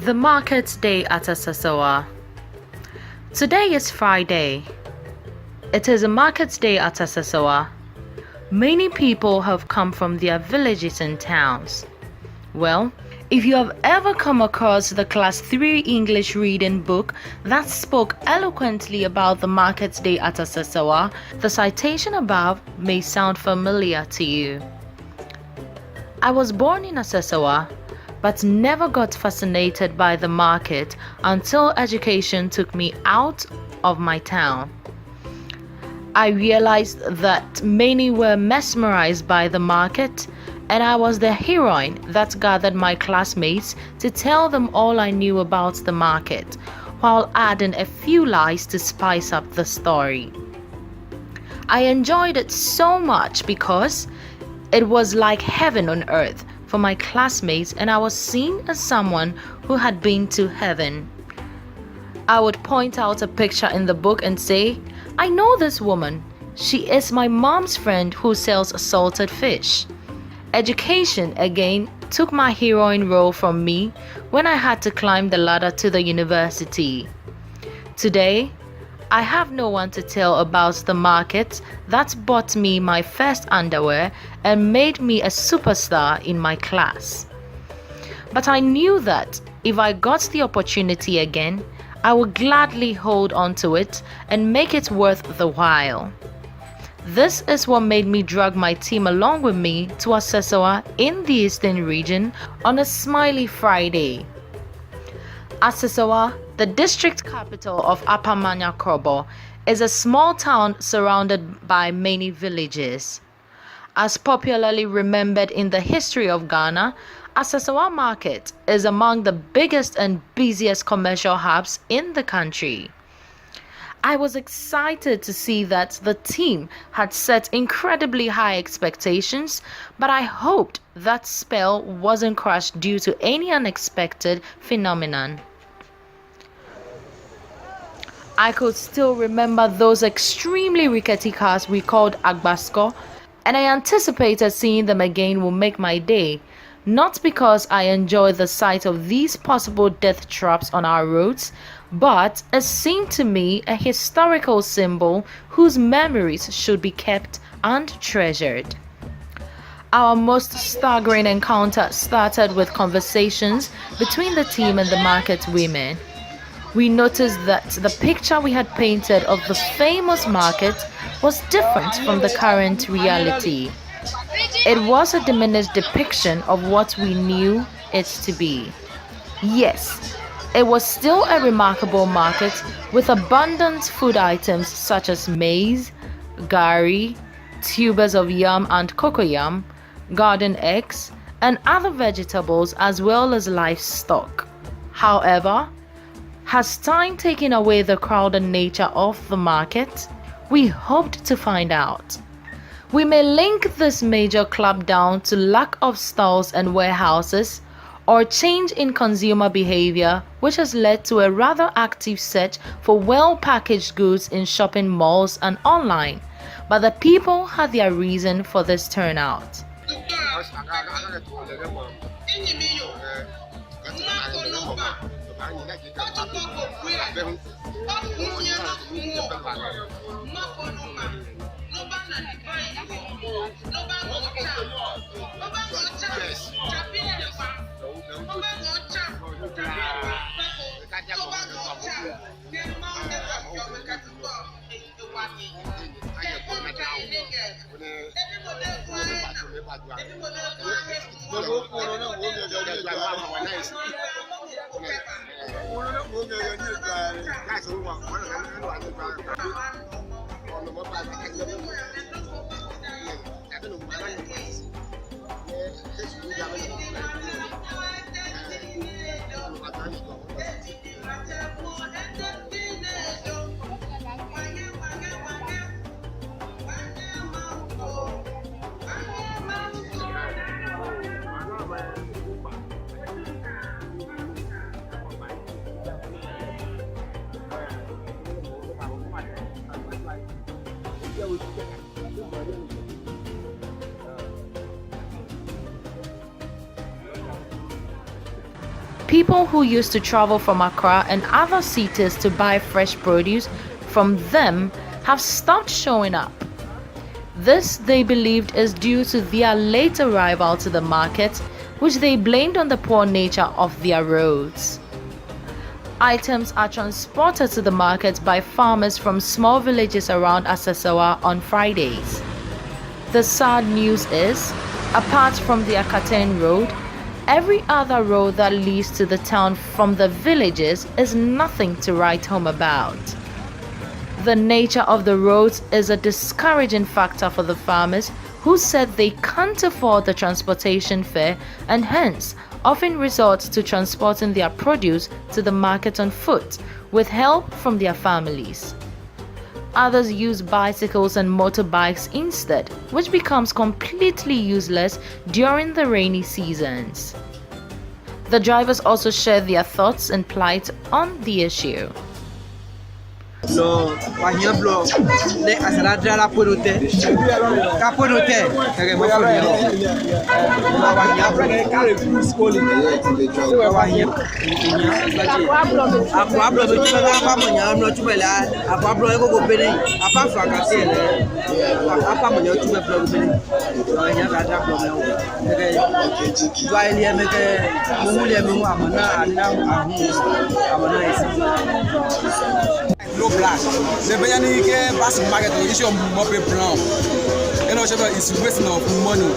The Market Day at Asesewa. Today is Friday. It is a market day at Asesewa. Many people have come from their villages and towns. Well, if you have ever come across the Class 3 English reading book that spoke eloquently about the Market Day at Asesewa, the citation above may sound familiar to you. I was born in Asesewa, but never got fascinated by the market until education took me out of my town. I realized that many were mesmerized by the market, and I was the heroine that gathered my classmates to tell them all I knew about the market, while adding a few lies to spice up the story. I enjoyed it so much because it was like heaven on earth for my classmates, and I was seen as someone who had been to heaven. I would point out a picture in the book and say, "I know this woman. She is my mom's friend who sells salted fish." Education again took my heroine role from me when I had to climb the ladder to the university. Today, I have no one to tell about the market that bought me my first underwear and made me a superstar in my class. But I knew that if I got the opportunity again, I would gladly hold on to it and make it worth the while. This is what made me drag my team along with me to Asesewa in the Eastern region on a smiley Friday. Asesewa, the district capital of Upper Manya Krobo, is a small town surrounded by many villages. As popularly remembered in the history of Ghana, Asesewa Market is among the biggest and busiest commercial hubs in the country. I was excited to see that the team had set incredibly high expectations, but I hoped that spell wasn't crushed due to any unexpected phenomenon. I could still remember those extremely rickety cars we called Agbasko, and I anticipated seeing them again will make my day, not because I enjoy the sight of these possible death traps on our roads, but it seemed to me a historical symbol whose memories should be kept and treasured. Our most staggering encounter started with conversations between the team and the market women. We noticed that the picture we had painted of the famous market was different from the current reality. It was a diminished depiction of what we knew it to be. Yes, it was still a remarkable market with abundant food items such as maize, gari, tubers of yam and cocoyam, garden eggs, and other vegetables as well as livestock. However, has time taken away the crowded nature of the market? We hoped to find out. We may link this major clampdown to lack of stalls and warehouses, or change in consumer behavior, which has led to a rather active search for well-packaged goods in shopping malls and online. But the people had their reason for this turnout. people who used to travel from Accra and other cities to buy fresh produce from them have stopped showing up. This, they believed, is due to their late arrival to the market, which they blamed on the poor nature of their roads. Items are transported to the market by farmers from small villages around Asesewa on Fridays. The sad news is, apart from the Akaten Road, every other road that leads to the town from the villages is nothing to write home about. The nature of the roads is a discouraging factor for the farmers, who said they can't afford the transportation fare and hence often resort to transporting their produce to the market on foot with help from their families. Others use bicycles and motorbikes instead, which becomes completely useless during the rainy seasons. The drivers also share their thoughts and plight on the issue. No, wahia block. Le asaladra la ponote. Ka ponote. Kage mo fo ni. Wahia block ka school. Wahia. Akwa block be tuma la pa mo nya no tuma la. Akwa block ko go bene. Apa so akase le. Apa mo nya tuma block bene. Wahia ka da block na. Kage dwa ile me ke mo mu le me mu amana anina amana isi. Low black. The Bayani pass market issue of Mope Brown. You know, it's wasting of money.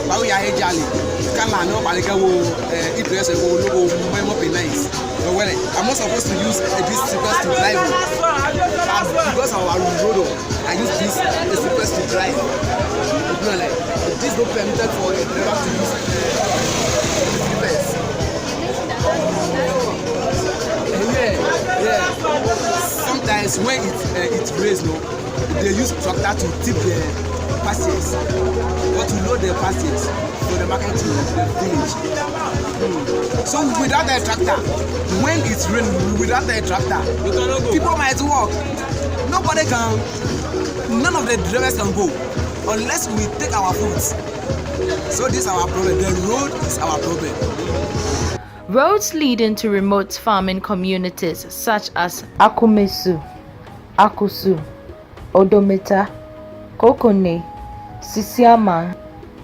But we are here, Jolly. Can't know, but I can eat dress and go logo, Mope nice. But when I'm not supposed to use this supposed to drive. Because of our road, I use this supposed to drive. You know, like, this is not permitted for a driver to use this. Yeah. Sometimes when it rains, no, they use tractor to tip the passage or to load the passage for the market to the village. So without the tractor, when it's raining, without the tractor, people might walk. Nobody can, none of the drivers can go unless we take our foods. So this is our problem. The road is our problem. Roads leading to remote farming communities such as Akumesu, Akusu, Odometa, Kokone, Sisiaman,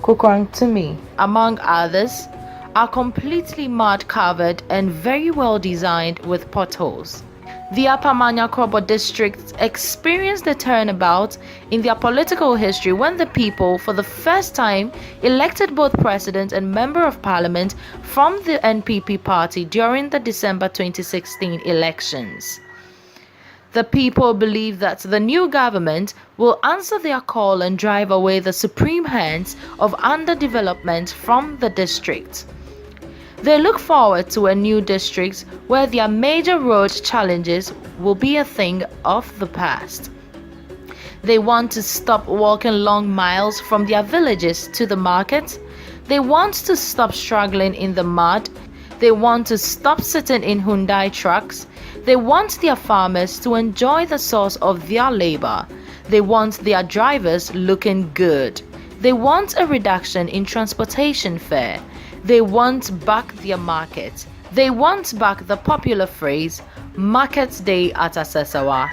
Kokorangtumi, among others, are completely mud covered and very well designed with potholes. The Upper Manya Krobo District experienced a turnabout in their political history when the people, for the first time, elected both president and member of parliament from the NPP party during the December 2016 elections. The people believe that the new government will answer their call and drive away the supreme hands of underdevelopment from the district. They look forward to a new district where their major road challenges will be a thing of the past. They want to stop walking long miles from their villages to the market. They want to stop struggling in the mud. They want to stop sitting in Hyundai trucks. They want their farmers to enjoy the source of their labor. They want their drivers looking good. They want a reduction in transportation fare. They want back their market. They want back the popular phrase, Market Day at Asesewa.